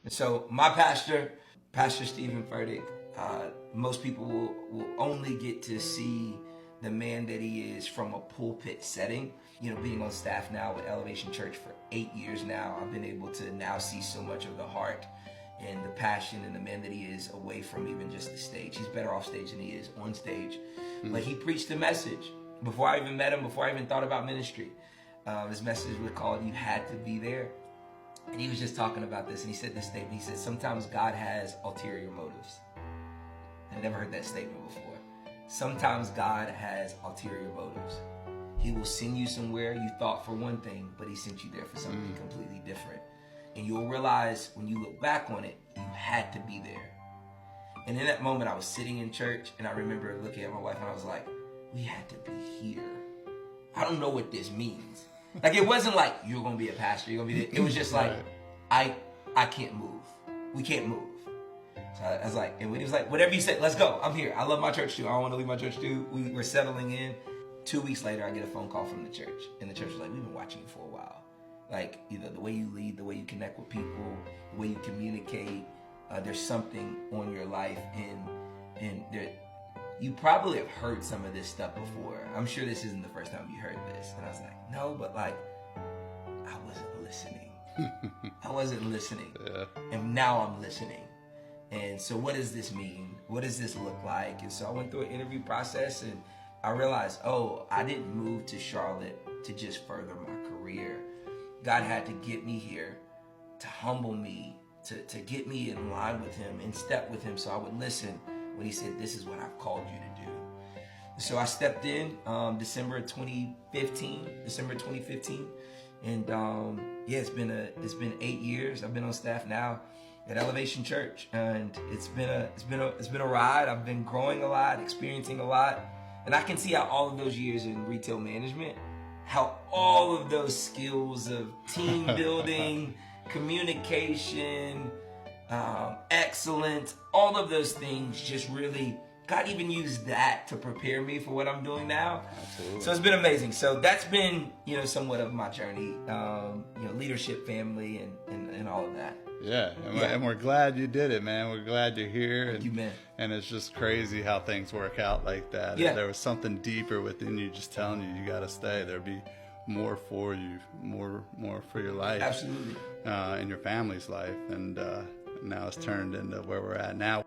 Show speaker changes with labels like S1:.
S1: And so my pastor, Pastor Stephen Furtick, most people will only get to see the man that he is from a pulpit setting. You know, being on staff now with Elevation Church for 8 years now, I've been able to now see so much of the heart and the passion and the man that he is away from even just the stage. He's better off stage than he is on stage. But he preached a message before I even met him, before I even thought about ministry. His message was called "You Had to Be There." And he was just talking about this, and he said this statement. He said, sometimes God has ulterior motives. I've never heard that statement before. Sometimes God has ulterior motives. He will send you somewhere you thought for one thing, but he sent you there for something completely different. And you'll realize when you look back on it, you had to be there. And in that moment, I was sitting in church, and I remember looking at my wife, and I was like, we had to be here. I don't know what this means. Like, it wasn't like, you're going to be a pastor, you're going to be there. It was just like, I can't move. We can't move. So I was like, and when he was like, whatever you said, let's go. I'm here. I love my church too. I don't want to leave my church too. We were settling in. 2 weeks later, I get a phone call from the church. And the church was like, we've been watching you for a while. Like, either the way you lead, the way you connect with people, the way you communicate, there's something on your life. And there, you probably have heard some of this stuff before. I'm sure this isn't the first time you heard this. And I was like, no, but like, I wasn't listening. I wasn't listening. Yeah. And now I'm listening. And so what does this mean? What does this look like? And so I went through an interview process, and I realized, oh, I didn't move to Charlotte to just further my career. God had to get me here to humble me, to get me in line with him, in step with him, so I would listen when he said, this is what I've called you to do. So I stepped in December 2015. And yeah, it's been 8 years. I've been on staff now at Elevation Church, and it's been a ride. I've been growing a lot, experiencing a lot, and I can see how all of those years in retail management, how all of those skills of team building, communication, excellence, all of those things just really, God even used that to prepare me for what I'm doing now. Absolutely. So it's been amazing. So that's been, somewhat of my journey, leadership, family, and all of that.
S2: Yeah, and we're glad you did it, man. We're glad you're here.
S1: Thank you, man.
S2: And it's just crazy how things work out like that.
S1: Yeah.
S2: If there was something deeper within you just telling you got to stay, there'd be more for you, more for your life.
S1: Absolutely.
S2: And your family's life. And now it's turned into where we're at now.